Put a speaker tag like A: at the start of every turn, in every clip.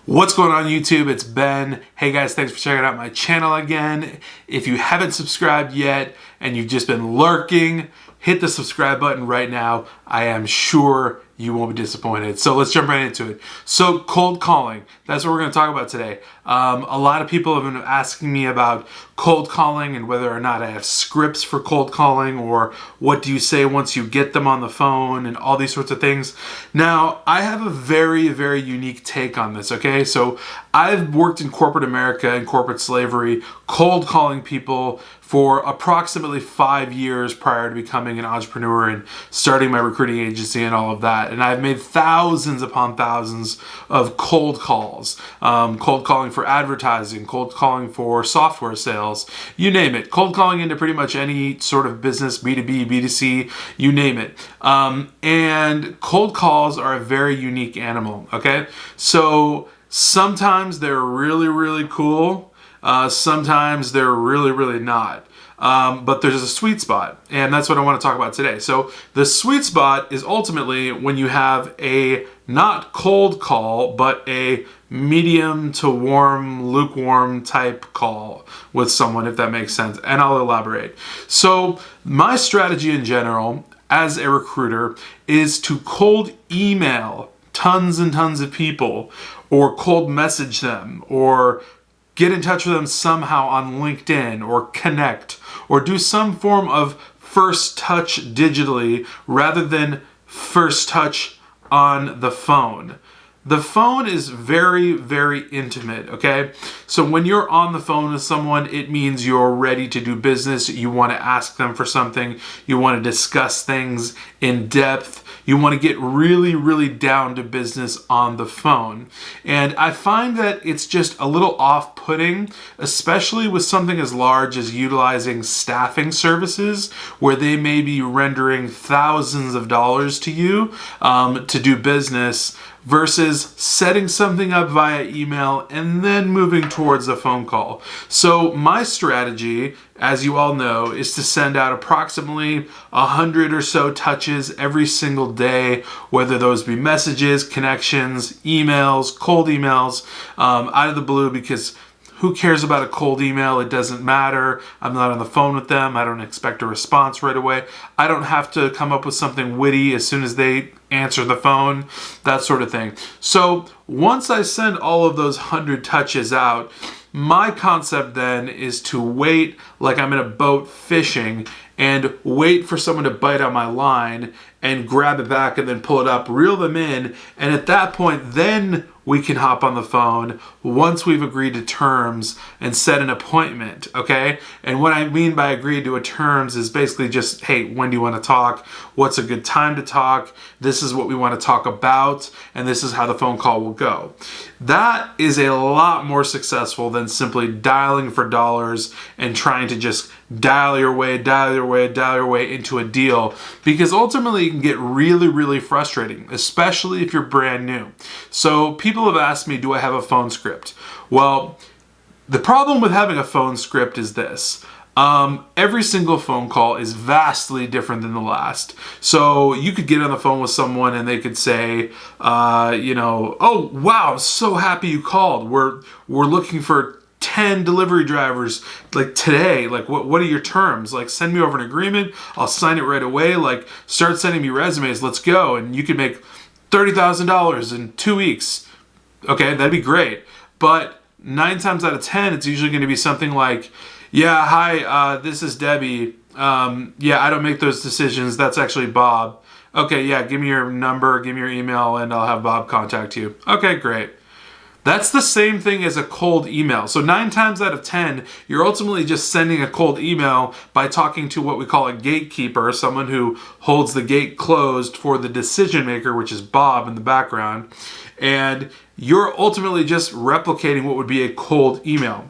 A: What's going on YouTube? It's Ben. Hey guys, thanks for checking out my channel again. If you haven't subscribed yet and you've just been lurking, hit the subscribe button right now. I am sure you won't be disappointed. So let's jump right into it. So cold calling, that's what we're going to talk about today. A lot of people have been asking me about cold calling and whether or not I have scripts for cold calling, or what do you say once you get them on the phone and all these sorts of things. Now, I have a very, very unique take on this, okay? So I've worked in corporate America and corporate slavery, cold calling people for approximately 5 years prior to becoming an entrepreneur and starting my recruiting agency and all of that. And I've made thousands upon thousands of cold calls. Cold calling for advertising, cold calling for software sales, you name it. Cold calling into pretty much any sort of business, B2B, B2C, you name it. And cold calls are a very unique animal, okay? So sometimes they're really, really cool. Sometimes they're really, really not. But there's a sweet spot, and that's what I want to talk about today. So the sweet spot is ultimately when you have a not cold call, but a medium to warm, lukewarm type call with someone, if that makes sense. And I'll elaborate. So my strategy in general as a recruiter is to cold email tons and tons of people, or cold message them, or get in touch with them somehow on LinkedIn, or connect, or do some form of first touch digitally rather than first touch on the phone. The phone is very, very intimate, okay? So when you're on the phone with someone, it means you're ready to do business. You want to ask them for something. You want to discuss things in depth. You want to get really, really down to business on the phone. And I find that it's just a little off-putting, especially with something as large as utilizing staffing services, where they may be rendering thousands of dollars to you to do business, versus setting something up via email and then moving towards a phone call. So my strategy, as you all know, is to send out approximately 100 or so touches every single day, whether those be messages, connections, emails, cold emails, out of the blue, because who cares about a cold email? It doesn't matter. I'm not on the phone with them. I don't expect a response right away. I don't have to come up with something witty as soon as they answer the phone, that sort of thing. So once I send all of those 100 touches out, my concept then is to wait like I'm in a boat fishing and wait for someone to bite on my line and grab it back and then pull it up, reel them in, and at that point then we can hop on the phone once we've agreed to terms and set an appointment, okay? And what I mean by agreed to a terms is basically just, hey, when do you want to talk? What's a good time to talk? This is what we want to talk about, and this is how the phone call will go. That is a lot more successful than simply dialing for dollars and trying to just dial your way into a deal, because ultimately it can get really, really frustrating, especially if you're brand new. So people have asked me, do I have a phone script? Well, the problem with having a phone script is this. Every single phone call is vastly different than the last. So you could get on the phone with someone and they could say, oh, wow, I'm so happy you called. We're looking for 10 delivery drivers like today. Like, what are your terms? Like, send me over an agreement. I'll sign it right away. Like, start sending me resumes. Let's go. And you can make $30,000 in 2 weeks. Okay, that'd be great. But 9 times out of 10, it's usually going to be something like, yeah, hi, this is Debbie. Yeah, I don't make those decisions. That's actually Bob. Okay, yeah, give me your number, give me your email, and I'll have Bob contact you. Okay, great. That's the same thing as a cold email. So 9 times out of 10, you're ultimately just sending a cold email by talking to what we call a gatekeeper, someone who holds the gate closed for the decision maker, which is Bob in the background. And you're ultimately just replicating what would be a cold email.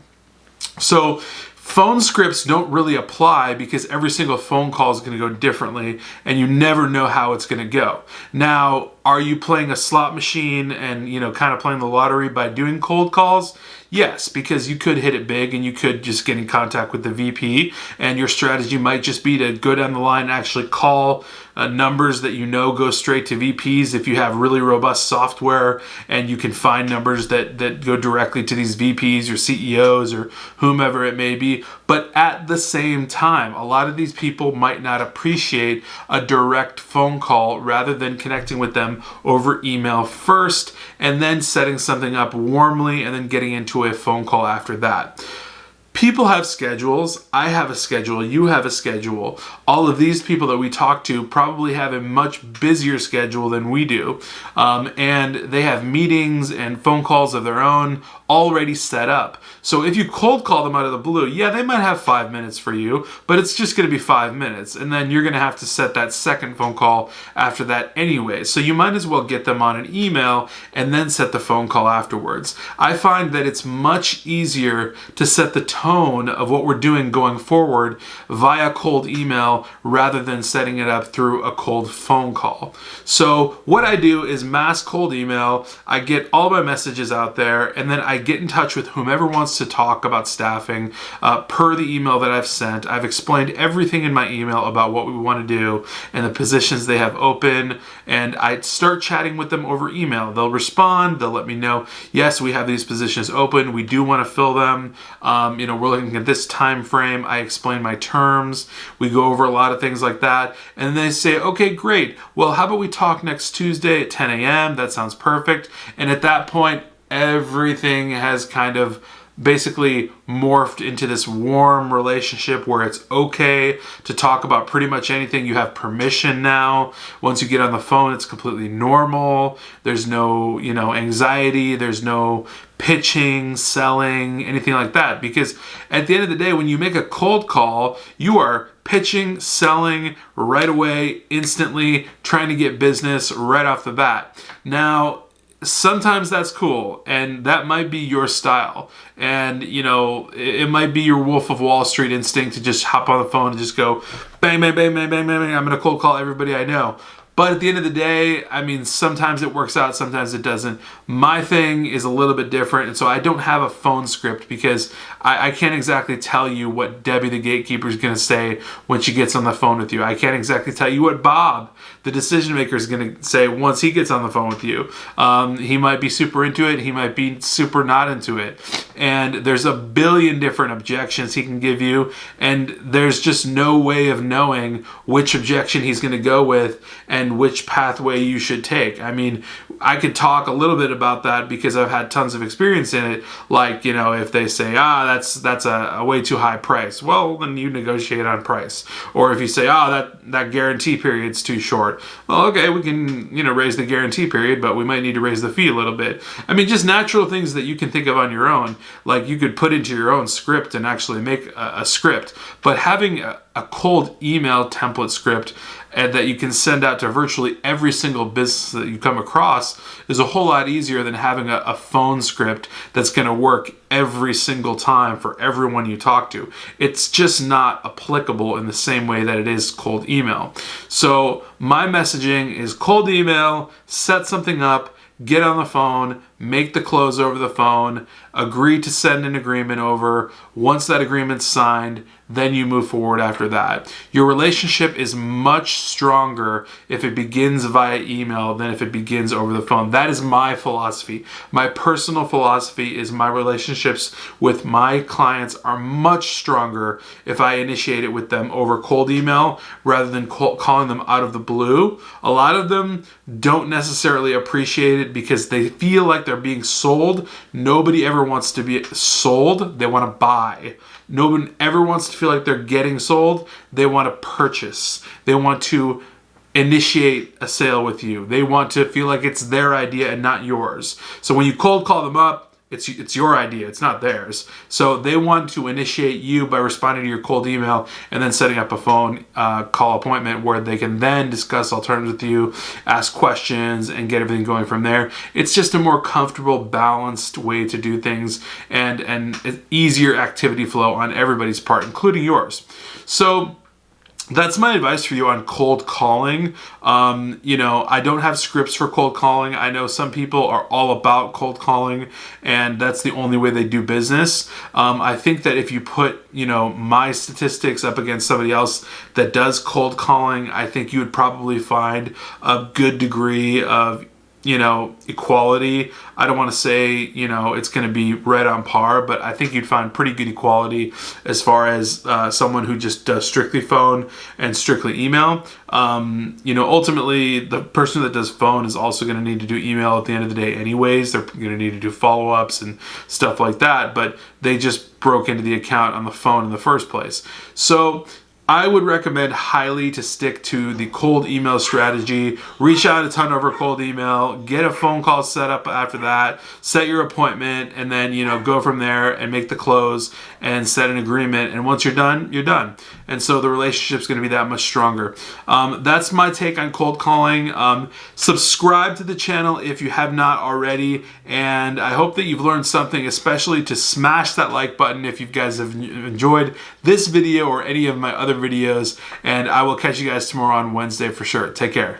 A: So phone scripts don't really apply because every single phone call is going to go differently and you never know how it's going to go. Now, are you playing a slot machine and, kind of playing the lottery by doing cold calls? Yes, because you could hit it big and you could just get in contact with the VP, and your strategy might just be to go down the line and actually call numbers that you know go straight to VPs if you have really robust software and you can find numbers that go directly to these VPs or CEOs or whomever it may be. But at the same time, a lot of these people might not appreciate a direct phone call rather than connecting with them over email first and then setting something up warmly and then getting into a phone call after that. People have schedules. I have a schedule. You have a schedule. All of these people that we talk to probably have a much busier schedule than we do. And they have meetings and phone calls of their own already set up. So if you cold call them out of the blue, yeah, they might have 5 minutes for you, but it's just going to be 5 minutes. And then you're going to have to set that second phone call after that anyway. So you might as well get them on an email and then set the phone call afterwards. I find that it's much easier to set the tone of what we're doing going forward via cold email rather than setting it up through a cold phone call. So what I do is mass cold email. I get all my messages out there and then I get in touch with whomever wants to talk about staffing per the email that I've sent. I've explained everything in my email about what we want to do and the positions they have open, and I start chatting with them over email. They'll respond, they'll let me know, yes, we have these positions open, we do want to fill them, we're looking at this time frame. I explain my terms, we go over a lot of things like that, and they say, okay, great, well, how about we talk next Tuesday at 10 a.m. That sounds perfect. And at that point, everything has kind of basically morphed into this warm relationship where it's okay to talk about pretty much anything. You have permission now. Once you get on the phone, it's completely normal. There's no, anxiety. There's no pitching, selling, anything like that. Because at the end of the day, when you make a cold call, you are pitching, selling right away, instantly, trying to get business right off the bat. Now, sometimes that's cool, and that might be your style, and it might be your Wolf of Wall Street instinct to just hop on the phone and just go bang, bang, bang, bang, bang, bang, bang. I'm gonna cold call everybody I know. But at the end of the day, sometimes it works out, sometimes it doesn't. My thing is a little bit different, and so I don't have a phone script because I can't exactly tell you what Debbie the gatekeeper is going to say when she gets on the phone with you. I can't exactly tell you what Bob, the decision maker, is going to say once he gets on the phone with you. He might be super into it, he might be super not into it. And there's a billion different objections he can give you, and there's just no way of knowing which objection he's going to go with and which pathway you should take. I could talk a little bit about that because I've had tons of experience in it. Like, if they say, that's a way too high price, well, then you negotiate on price. Or if you say, that guarantee period's too short, well, okay, we can, raise the guarantee period, but we might need to raise the fee a little bit. Just natural things that you can think of on your own, like you could put into your own script and actually make a script. But having a cold email template script and that you can send out to virtually every single business that you come across is a whole lot easier than having a phone script that's going to work every single time for everyone you talk to. It's just not applicable in the same way that it is cold email. So my messaging is cold email, set something up, get on the phone, make the close over the phone, agree to send an agreement over. Once that agreement's signed, then you move forward after that. Your relationship is much stronger if it begins via email than if it begins over the phone. That is my philosophy. My personal philosophy is my relationships with my clients are much stronger if I initiate it with them over cold email rather than calling them out of the blue. A lot of them don't necessarily appreciate it because they feel like they're being sold. Nobody ever wants to be sold. They want to buy. No one ever wants to feel like they're getting sold. They want to purchase. They want to initiate a sale with you. They want to feel like it's their idea and not yours. So when you cold call them up, it's your idea, it's not theirs. So they want to initiate you by responding to your cold email and then setting up a phone call appointment where they can then discuss alternatives with you, ask questions, and get everything going from there. It's just a more comfortable, balanced way to do things and an easier activity flow on everybody's part, including yours. So that's my advice for you on cold calling. You know, I don't have scripts for cold calling. I know some people are all about cold calling, and that's the only way they do business. I think that if you put, you know, my statistics up against somebody else that does cold calling, I think you would probably find a good degree of, you know, equality. I don't want to say, you know, it's going to be right on par, but I think you'd find pretty good equality as far as someone who just does strictly phone and strictly email. You know, ultimately, the person that does phone is also going to need to do email at the end of the day anyways. They're going to need to do follow-ups and stuff like that, but they just broke into the account on the phone in the first place. So I would recommend highly to stick to the cold email strategy. Reach out a ton over cold email, get a phone call set up after that, set your appointment, and then, you know, go from there and make the close and set an agreement. And once you're done, you're done. And so the relationship's going to be that much stronger. That's my take on cold calling. Subscribe to the channel if you have not already. And I hope that you've learned something, especially to smash that like button if you guys have enjoyed this video or any of my other videos, and I will catch you guys tomorrow on Wednesday for sure. Take care.